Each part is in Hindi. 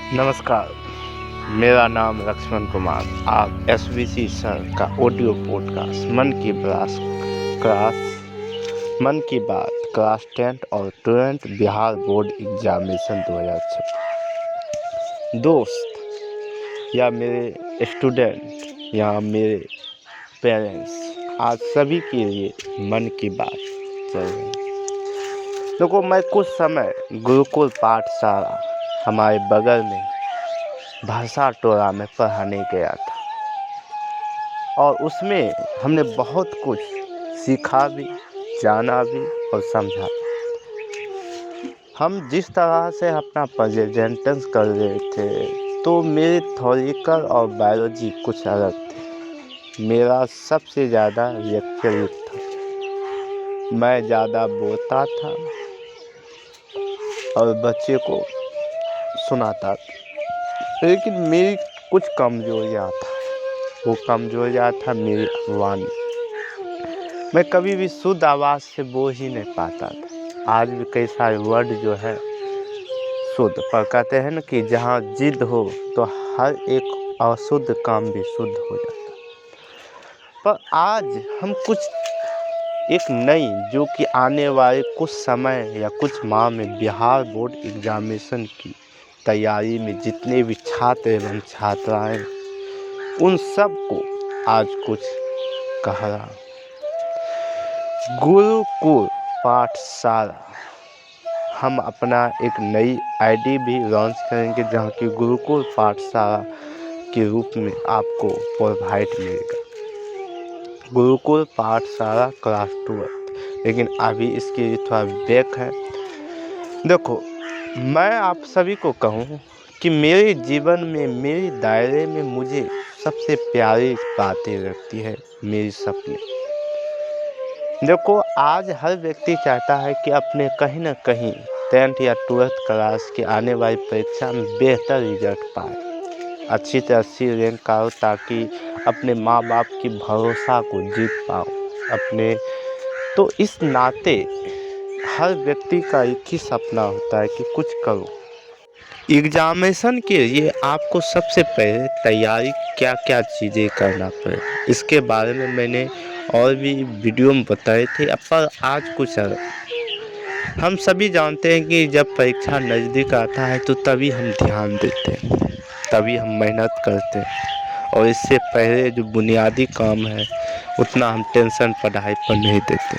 नमस्कार, मेरा नाम लक्ष्मण कुमार। आप एसवीसी सर का ऑडियो पॉडकास्ट मन की बात क्लास 10 और 12 बिहार बोर्ड एग्जामिनेशन 2026। दोस्त या मेरे स्टूडेंट या मेरे पेरेंट्स, आज सभी के लिए मन की बात चल रही है। देखो, मैं कुछ समय गुरुकुल पाठशाला हमारे बगल में भाषा टोला में पढ़ाने गया था और उसमें हमने बहुत कुछ सीखा भी, जाना भी और समझा। हम जिस तरह से अपना प्रेजेंटेशन कर रहे थे तो मेरे थ्योरिकल और बायोलॉजी कुछ अलग थे। मेरा सबसे ज़्यादा लेक्चर था, मैं ज़्यादा बोलता था और बच्चे को सुनाता था। लेकिन मेरी कुछ कमजोरियाँ था, वो कमजोरियाँ था मेरी वाणी। मैं कभी भी शुद्ध आवाज़ से बोल ही नहीं पाता था। आज भी कई सारे वर्ड जो है शुद्ध, पर कहते हैं ना कि जहाँ जिद हो तो हर एक अशुद्ध काम भी शुद्ध हो जाता। पर आज हम कुछ एक नई, जो कि आने वाले कुछ समय या कुछ माह में बिहार बोर्ड एग्जामिनेशन की तैयारी में जितने भी छात्र एवं छात्राएं, उन सब को आज कुछ कह रहा हूं। गुरुकुल पाठशाला, हम अपना एक नई आईडी भी लॉन्च करेंगे जहां की गुरुकुल पाठशाला के रूप में आपको प्रोवाइड मिलेगा। गुरुकुल पाठशाला क्लास 12, लेकिन अभी इसके लिए थोड़ा बैक है। देखो, मैं आप सभी को कहूँ कि मेरे जीवन में, मेरे दायरे में मुझे सबसे प्यारी बातें लगती है मेरी सपने। देखो, आज हर व्यक्ति चाहता है कि अपने कहीं ना कहीं 10th या 12th क्लास की आने वाली परीक्षा में बेहतर रिजल्ट पाए, अच्छी रैंक आओ, ताकि अपने माँ बाप की भरोसा को जीत पाओ अपने। तो इस नाते हर व्यक्ति का एक ही सपना होता है कि कुछ करो। एग्जामिनेशन के लिए आपको सबसे पहले तैयारी क्या क्या चीज़ें करना पड़े, इसके बारे में मैंने और भी वीडियो में बताए थे, पर आज कुछ अलग। हम सभी जानते हैं कि जब परीक्षा नज़दीक आता है तो तभी हम ध्यान देते हैं, तभी हम मेहनत करते हैं, और इससे पहले जो बुनियादी काम है उतना हम टेंशन पढ़ाई पर नहीं देते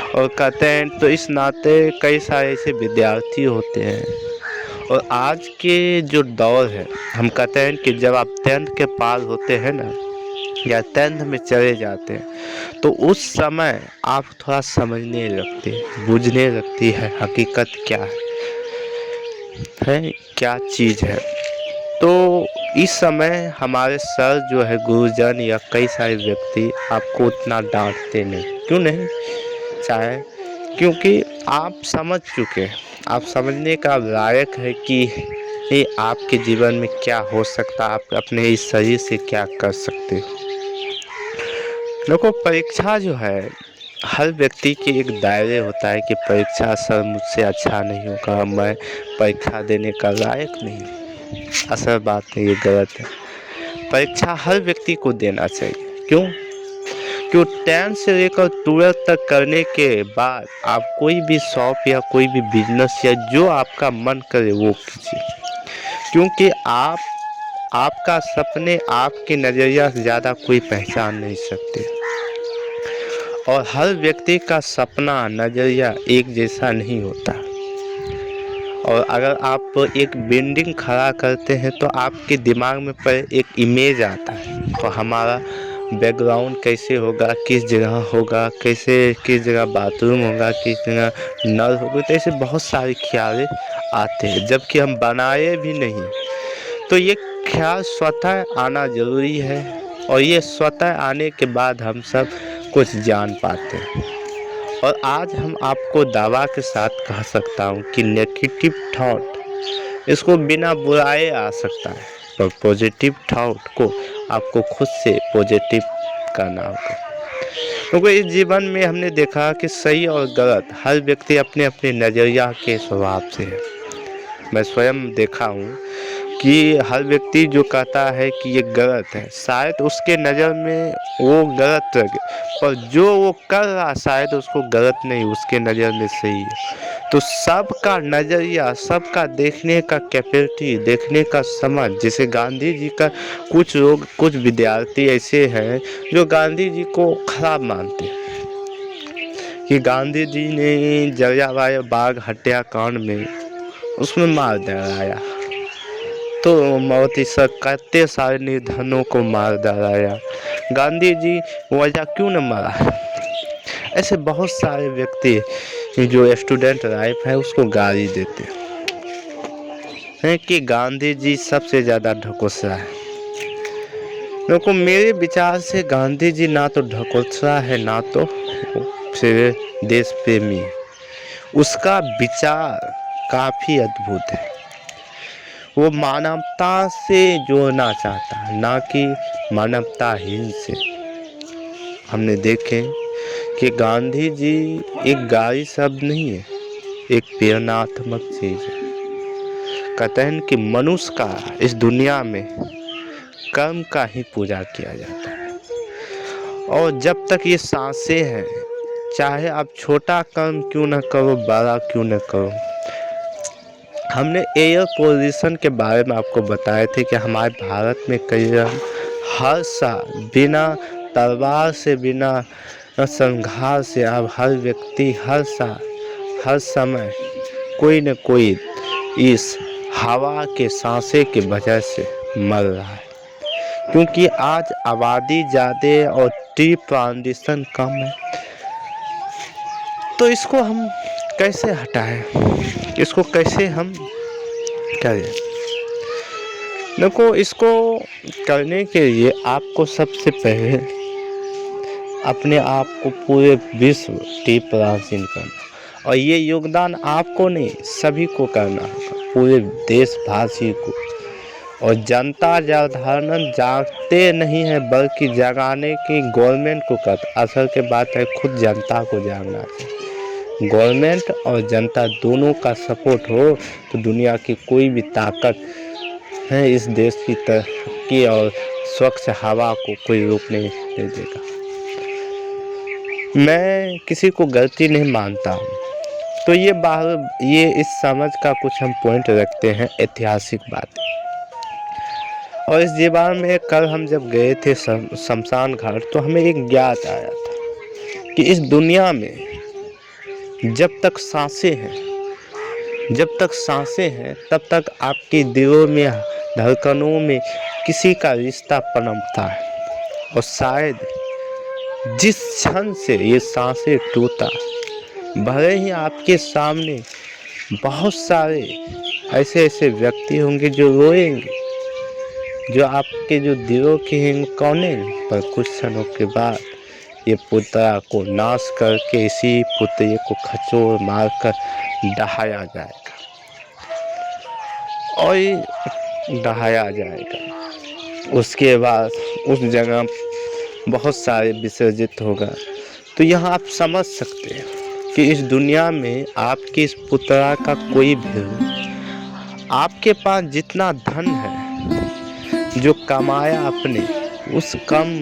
और कहते हैं। तो इस नाते कई सारे ऐसे विद्यार्थी होते हैं, और आज के जो दौर है, हम कहते हैं कि जब आप 10th के पास होते हैं ना, या 10th में चले जाते हैं, तो उस समय आप थोड़ा समझने लगते हैं, बुझने लगती है हकीकत क्या है क्या चीज़ है। तो इस समय हमारे सर जो है, गुरुजन या कई सारे व्यक्ति आपको उतना डांटते नहीं। क्यों नहीं? चाहे क्योंकि आप समझ चुके हैं, आप समझने का लायक है कि ये आपके जीवन में क्या हो सकता है, आप अपने इस शरीर से क्या कर सकते हो। देखो, परीक्षा जो है, हर व्यक्ति के एक दायरे होता है कि परीक्षा सर मुझसे अच्छा नहीं होगा, मैं परीक्षा देने का लायक नहीं। असल बात है, ये गलत है। परीक्षा हर व्यक्ति को देना चाहिए। क्यों? 10 से लेकर 12 तक करने के बाद आप कोई भी शॉप या कोई भी बिजनेस या जो आपका मन करे वो कीजिए, क्योंकि आपका सपने आपके नज़रिया से ज़्यादा कोई पहचान नहीं सकते, और हर व्यक्ति का सपना नज़रिया एक जैसा नहीं होता। और अगर आप एक बिल्डिंग खड़ा करते हैं तो आपके दिमाग में पर एक इमेज आता है, तो हमारा बैकग्राउंड कैसे होगा, किस जगह होगा, किस जगह बाथरूम होगा, किस जगह नल होगा, तो ऐसे बहुत सारे ख्याल आते हैं, जबकि हम बनाए भी नहीं। तो ये ख्याल स्वतः आना ज़रूरी है, और ये स्वतः आने के बाद हम सब कुछ जान पाते हैं। और आज हम आपको दावा के साथ कह सकता हूँ कि नेगेटिव थॉट, इसको बिना बुराए आ सकता है, पर पॉजिटिव थॉट को आपको खुद से पॉजिटिव करना होगा। क्योंकि इस जीवन में हमने देखा कि सही और गलत हर व्यक्ति अपने अपने नज़रिया के स्वभाव से है। मैं स्वयं देखा हूँ कि हर व्यक्ति जो कहता है कि ये गलत है, शायद उसके नज़र में वो गलत लगे, पर जो वो कर रहा शायद उसको गलत नहीं, उसके नज़र में सही है। तो सबका नज़रिया, सबका देखने का कैपेसिटी, देखने का समझ, जैसे गांधी जी का कुछ लोग, कुछ विद्यार्थी ऐसे हैं जो गांधी जी को खराब मानते हैं कि गांधी जी ने जलियांवाला बाग हत्याकांड में उसमें मार डराया, तो बहुत ही कितने सारे निर्धनों को मार डराया, गांधी जी वजह क्यों न मारा। ऐसे बहुत सारे व्यक्ति जो स्टूडेंट लाइफ है उसको गाली देते हैं कि गांधी जी सबसे ज़्यादा ढकोसला है। देखो मेरे विचार से गांधी जी ना तो ढकोसला है, ना तो फिर देश प्रेमी है। उसका विचार काफ़ी अद्भुत है। वो मानवता से जोड़ना चाहता है, ना कि मानवताहीन से। हमने देखे कि गांधी जी एक गाली शब्द नहीं है, एक प्रेरणात्मक चीज़ है। कहते हैं कि मनुष्य का इस दुनिया में कर्म का ही पूजा किया जाता है, और जब तक ये सांसें हैं, चाहे आप छोटा कर्म क्यों न करो, बड़ा क्यों न करो। हमने एयर पोल्यूशन के बारे में आपको बताए थे कि हमारे भारत में करीबन हर साल बिना तलवार से, बिना संघार से, अब हर व्यक्ति हर साल, हर समय कोई न कोई इस हवा के सांसे की वजह से मर रहा है, क्योंकि आज आबादी ज़्यादा और ट्री प्लांटेशन कम है। तो इसको हम कैसे हटाएं, इसको कैसे हम करें। देखो इसको करने के लिए आपको सबसे पहले अपने आप को पूरे विश्व ट्री प्लांटेशन करना, और ये योगदान आपको नहीं सभी को करना होगा, पूरे देशवासी को। और जनता साधारण जागते नहीं है, बल्कि जगाने की गवर्नमेंट को करता। असल के बात है खुद जनता को जागना चाहिए। गवर्नमेंट और जनता दोनों का सपोर्ट हो तो दुनिया की कोई भी ताकत है इस देश की तरक्की और स्वच्छ हवा को कोई रोकने नहीं देगा। मैं किसी को गलती नहीं मानता हूँ। तो ये इस समझ का कुछ हम पॉइंट रखते हैं, ऐतिहासिक बात। और इस जीवन में कल हम जब गए थे शमशान घाट, तो हमें एक ज्ञात आया था कि इस दुनिया में जब तक सांसें हैं तब तक आपके दिलों में, धड़कनों में किसी का रिश्ता पनपता है। और शायद जिस क्षण से ये सांसें टूटा, भले ही आपके सामने बहुत सारे ऐसे व्यक्ति होंगे जो रोएंगे, जो आपके जो दिलों के हैं कौने, पर कुछ क्षणों के बाद ये पुतला को नाश करके इसी पुतले को खचोर मारकर दहाया जाएगा, और दहाया जाएगा। उसके बाद उस जगह बहुत सारे विसर्जित होगा। तो यहाँ आप समझ सकते हैं कि इस दुनिया में आपकी इस पुतला का कोई भी, आपके पास जितना धन है जो कमाया आपने, उस कम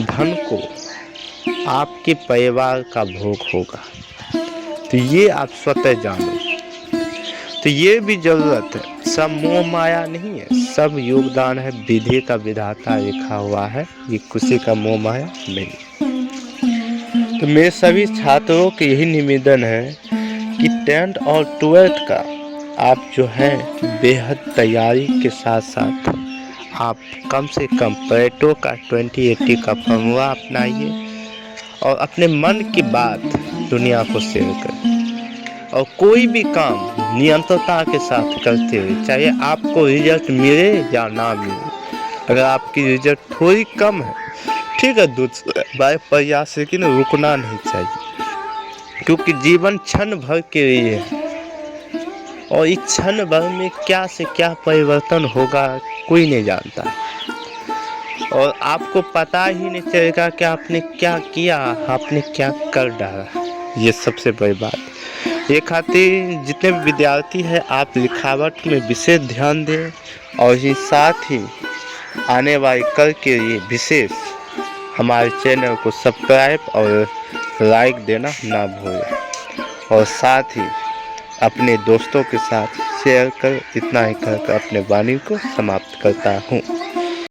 धन को आपके परिवार का भोग होगा। तो ये आप स्वतः जानो। तो ये भी जरूरत है, सब मोह माया नहीं है, सब योगदान है, विधि का विधाता लिखा हुआ है, ये किसी का मोह माया नहीं। तो मेरे सभी छात्रों के यही निवेदन है कि 10th और 12th का आप जो है बेहद तैयारी के साथ साथ आप कम से कम परेटो का 2080 का फॉर्मूला अपनाइए, और अपने मन की बात दुनिया को शेयर करें, और कोई भी काम नियंत्रता के साथ करते हुए, चाहे आपको रिजल्ट मिले या ना मिले। अगर आपकी रिजल्ट थोड़ी कम है, ठीक है, दूसरे बार प्रयास, लेकिन रुकना नहीं चाहिए, क्योंकि जीवन क्षण भर के लिए है, और इस क्षण भर में क्या से क्या परिवर्तन होगा कोई नहीं जानता, और आपको पता ही नहीं चलेगा कि आपने क्या किया, आपने क्या कर डाला। ये सबसे बड़ी बात। ये खातिर जितने भी विद्यार्थी हैं आप लिखावट में विशेष ध्यान दें और ही साथ ही आने वाले कल के लिए विशेष हमारे चैनल को सब्सक्राइब और लाइक देना ना भूलें और साथ ही अपने दोस्तों के साथ शेयर कर इतना ही कहकर अपने वाणी को समाप्त करता हूँ।